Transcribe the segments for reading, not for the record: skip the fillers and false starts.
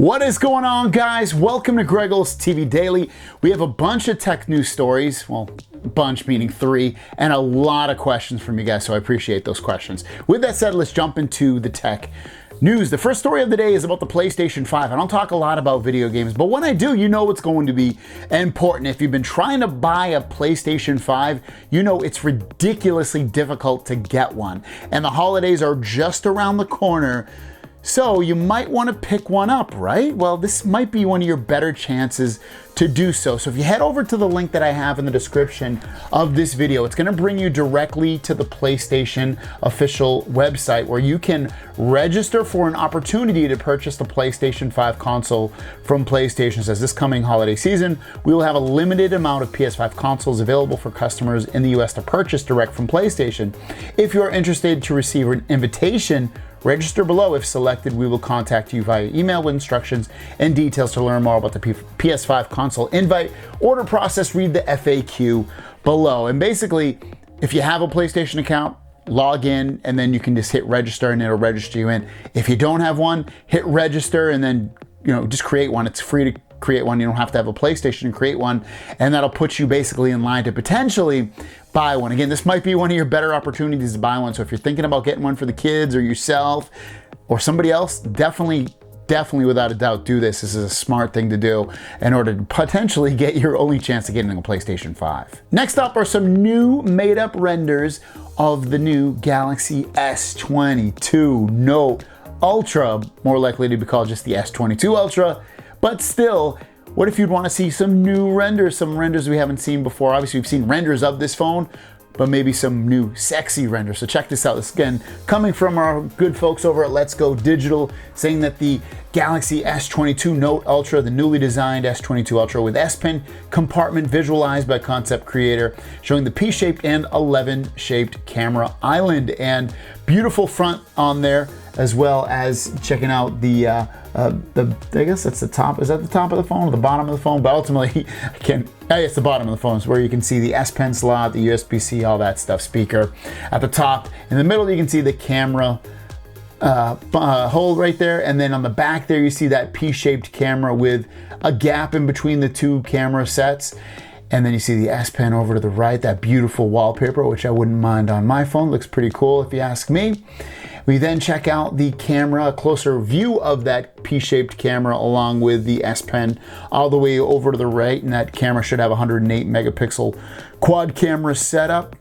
What is going on, guys? Welcome to Greggles TV Daily. We have a bunch of tech news stories, well, bunch meaning three, and a lot of questions from you guys, so I appreciate those questions. With that said, let's jump into the tech news. The first story of the day is about the PlayStation 5. I don't talk a lot about video games, but when I do, you know it's going to be important. If you've been trying to buy a PlayStation 5, you know it's ridiculously difficult to get one. And the holidays are just around the corner, so you might want to pick one up, right? Well, this might be one of your better chances to do so. So if you head over to the link that I have in the description of this video, it's going to bring you directly to the PlayStation official website where you can register for an opportunity to purchase the PlayStation 5 console from PlayStation. It says this coming holiday season, we will have a limited amount of PS5 consoles available for customers in the US to purchase direct from PlayStation. If you are interested to receive an invitation, register below. If selected, we will contact you via email with instructions and details to learn more about the PS5 console invite. Order process, read the FAQ below. And basically, if you have a PlayStation account, log in and then you can just hit register and it'll register you in. If you don't have one, hit register and then just create one. It's free to create one. You don't have to have a PlayStation to create one, and that'll put you basically in line to potentially buy one. Again, this might be one of your better opportunities to buy one. So if you're thinking about getting one for the kids or yourself or somebody else, definitely without a doubt do this. This is a smart thing to do in order to potentially get your only chance of getting a PlayStation 5. Next up are some new made up renders of the new Galaxy S22 Note Ultra, more likely to be called just the S22 Ultra. But still, what if you'd want to see some new renders, some renders we haven't seen before? Obviously, we've seen renders of this phone, but maybe some new sexy renders. So check this out. This again, coming from our good folks over at Let's Go Digital, saying that the Galaxy S22 Note Ultra, the newly designed S22 Ultra with S Pen compartment visualized by concept creator, showing the P-shaped and 11-shaped camera island and beautiful front on there, as well as checking out the I guess that's the top. Is that the top of the phone or the bottom of the phone? But ultimately, it's the bottom of the phone. It's where you can see the S Pen slot, the USB-C, all that stuff, speaker at the top. In the middle, you can see the camera hole right there. And then on the back there, you see that P-shaped camera with a gap in between the two camera sets. And then you see the S Pen over to the right, that beautiful wallpaper, which I wouldn't mind on my phone. Looks pretty cool if you ask me. We then check out the camera, a closer view of that P-shaped camera along with the S Pen all the way over to the right, and that camera should have a 108 megapixel quad camera setup.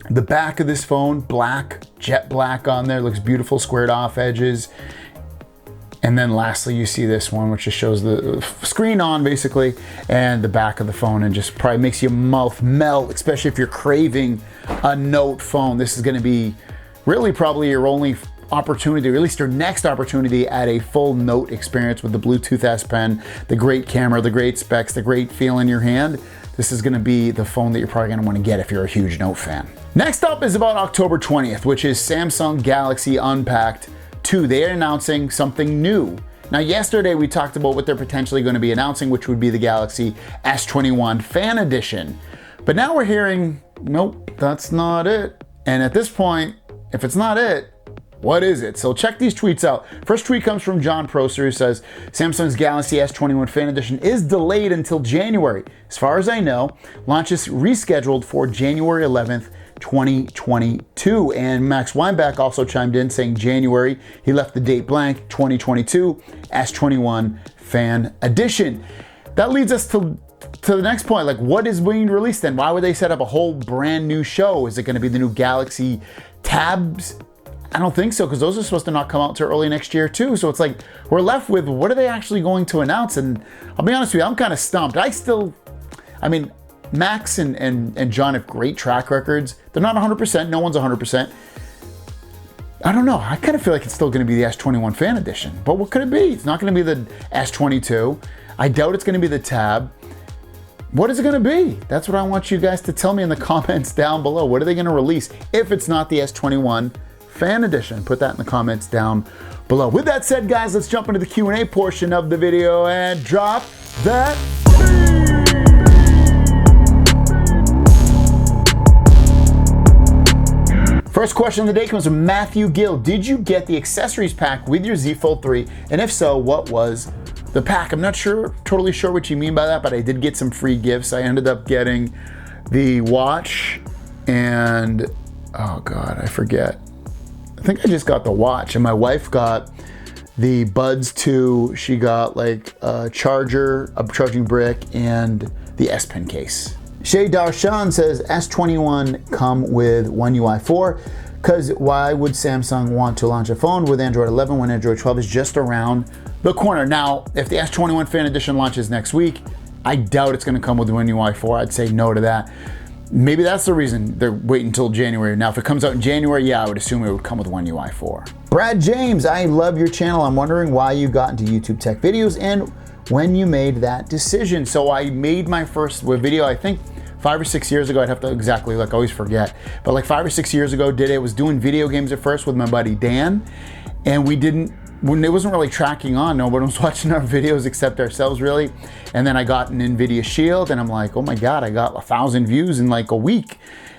The back of this phone, black, jet black on there, looks beautiful, squared off edges. And then lastly, you see this one, which just shows the screen on basically, and the back of the phone, and just probably makes your mouth melt, especially if you're craving a Note phone. This is gonna be really probably your only opportunity, or at least your next opportunity at a full Note experience with the Bluetooth S Pen, the great camera, the great specs, the great feel in your hand. This is gonna be the phone that you're probably gonna wanna get if you're a huge Note fan. Next up is about October 20th, which is Samsung Galaxy Unpacked 2. They are announcing something new. Now, yesterday we talked about what they're potentially gonna be announcing, which would be the Galaxy S21 Fan Edition. But now we're hearing, nope, that's not it. And at this point, if it's not it, what is it? So check these tweets out. First tweet comes from John Prosser, who says, Samsung's Galaxy S21 Fan Edition is delayed until January. As far as I know, launch is rescheduled for January 11th, 2022. And Max Weinbach also chimed in saying January. He left the date blank, 2022, S21 Fan Edition. That leads us to the next point, like what is being released then? Why would they set up a whole brand new show? Is it gonna be the new Galaxy Tabs? I don't think so, because those are supposed to not come out until early next year too. So it's like, we're left with, what are they actually going to announce? And I'll be honest with you, I'm kind of stumped. I mean, Max and John have great track records. They're not 100%, no one's 100%. I don't know, I kind of feel like it's still gonna be the S21 Fan Edition, but what could it be? It's not gonna be the S22. I doubt it's gonna be the Tab. What is it gonna be? That's what I want you guys to tell me in the comments down below. What are they gonna release if it's not the S21 Fan Edition? Put that in the comments down below. With that said, guys, let's jump into the Q&A portion of the video and drop that beat. First question of the day comes from Matthew Gill. Did you get the accessories pack with your Z Fold 3? And if so, what was the pack? I'm not totally sure what you mean by that, but I did get some free gifts. I ended up getting the watch and, oh God, I forget. I think I just got the watch, and my wife got the Buds 2. She got like a charger, a charging brick, and the S Pen case. Shay Darshan says, S21 come with One UI 4, because why would Samsung want to launch a phone with Android 11 when Android 12 is just around the corner? Now, if the S21 Fan Edition launches next week, I doubt it's gonna come with One UI 4. I'd say no to that. Maybe that's the reason they're waiting until January. Now, if it comes out in January, yeah, I would assume it would come with One UI 4. Brad James, I love your channel. I'm wondering why you got into YouTube tech videos and when you made that decision. So I made my first video, I think 5 or 6 years ago. I'd have to exactly, like, I always forget, but like 5 or 6 years ago, was doing video games at first with my buddy Dan, and when it wasn't really tracking on, nobody was watching our videos except ourselves, really. And then I got an NVIDIA Shield, and I'm like, oh my God, I got 1,000 views in like a week.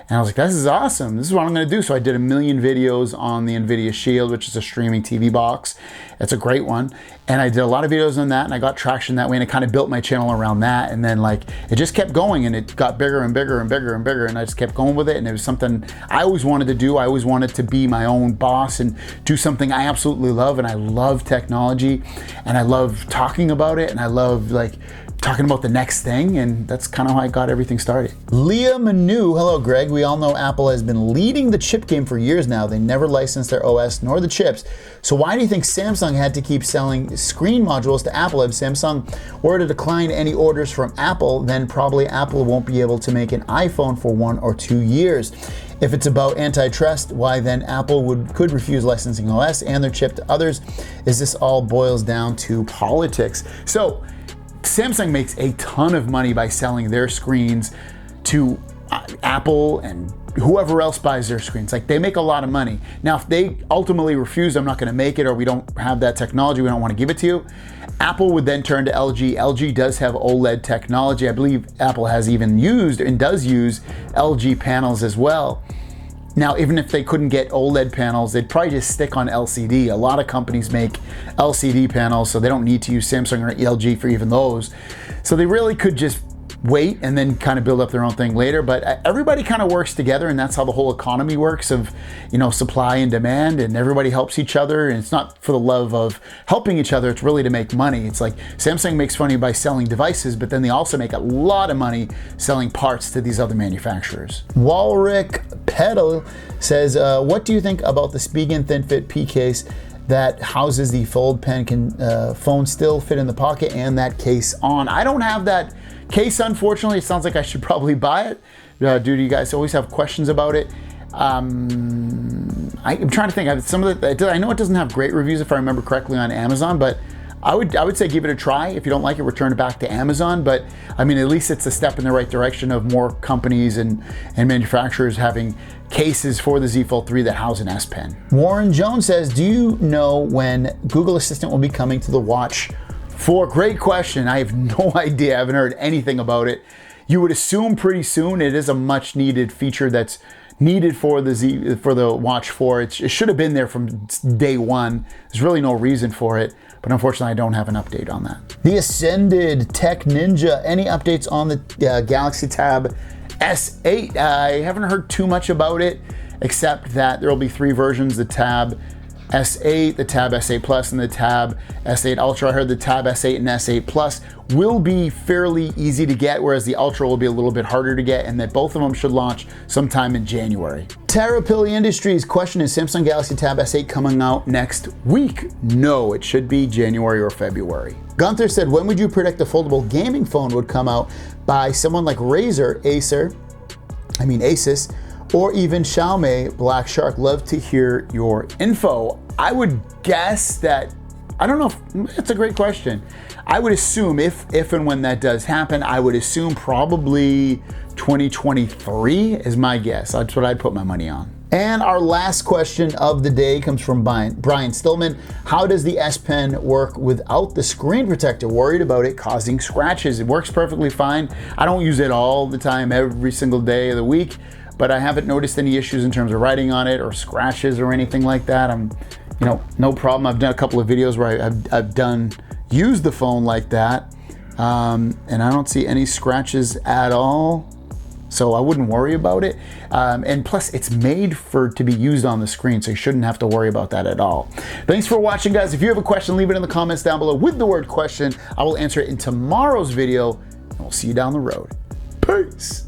And I was like, this is awesome. This is what I'm gonna do. So I did 1 million videos on the NVIDIA Shield, which is a streaming TV box. It's a great one. And I did a lot of videos on that, and I got traction that way, and it kind of built my channel around that. And then like, it just kept going, and it got bigger and bigger and bigger and bigger, and I just kept going with it. And it was something I always wanted to do. I always wanted to be my own boss and do something I absolutely love. And I love technology, and I love talking about it, and I love like talking about the next thing, and that's kind of how I got everything started. Leah Manu, hello Greg. We all know Apple has been leading the chip game for years now. They never licensed their OS nor the chips. So why do you think Samsung had to keep selling screen modules to Apple? If Samsung were to decline any orders from Apple, then probably Apple won't be able to make an iPhone for 1 or 2 years. If it's about antitrust, why then Apple could refuse licensing OS and their chip to others? Is this all boils down to politics? So Samsung makes a ton of money by selling their screens to Apple and whoever else buys their screens. Like, they make a lot of money. Now, if they ultimately refuse, I'm not gonna make it, or we don't have that technology, we don't wanna give it to you, Apple would then turn to LG. LG does have OLED technology. I believe Apple has even used and does use LG panels as well. Now, even if they couldn't get OLED panels, they'd probably just stick on LCD. A lot of companies make LCD panels, so they don't need to use Samsung or LG for even those. So they really could just wait and then kind of build up their own thing later. But everybody kind of works together, and that's how the whole economy works, of, you know, supply and demand, and everybody helps each other. And it's not for the love of helping each other, it's really to make money. It's like Samsung makes money by selling devices, but then they also make a lot of money selling parts to these other manufacturers. Walrick Pedal says, what do you think about the Spigen ThinFit P case that houses the fold pen? Can phone still fit in the pocket and that case on? I don't have that case, unfortunately. It sounds like I should probably buy it due to you guys always have questions about it. I'm trying to think. I know it doesn't have great reviews, if I remember correctly, on Amazon, but I would say give it a try. If you don't like it, return it back to Amazon. But I mean, at least it's a step in the right direction of more companies and manufacturers having cases for the Z Fold 3 that house an S Pen. Warren Jones says, do you know when Google Assistant will be coming to the Watch 4? Great question. I have no idea. I haven't heard anything about it. You would assume pretty soon. It is a much needed feature that's needed for the Watch 4. It should have been there from day one. There's really no reason for it, but unfortunately I don't have an update on that. The Ascended Tech Ninja, any updates on the Galaxy Tab S8? I haven't heard too much about it, except that there will be 3 versions: the Tab S8, the Tab S8 Plus, and the Tab S8 Ultra. I heard the Tab S8 and S8 Plus will be fairly easy to get, whereas the Ultra will be a little bit harder to get, and that both of them should launch sometime in January. Terrapilly Industries question, is Samsung Galaxy Tab S8 coming out next week? No, it should be January or February. Gunther said, when would you predict the foldable gaming phone would come out by someone like Razer, Asus, or even Xiaomi Black Shark? Love to hear your info. I would guess that, I don't know, it's a great question. I would assume if and when that does happen, I would assume probably 2023 is my guess. That's what I'd put my money on. And our last question of the day comes from Brian Stillman. How does the S Pen work without the screen protector? Worried about it causing scratches. It works perfectly fine. I don't use it all the time, every single day of the week, but I haven't noticed any issues in terms of writing on it or scratches or anything like that. No problem. I've done a couple of videos where I've used the phone like that, and I don't see any scratches at all. So I wouldn't worry about it. And plus, it's made to be used on the screen, so you shouldn't have to worry about that at all. Thanks for watching, guys. If you have a question, leave it in the comments down below with the word question. I will answer it in tomorrow's video, and we'll see you down the road. Peace.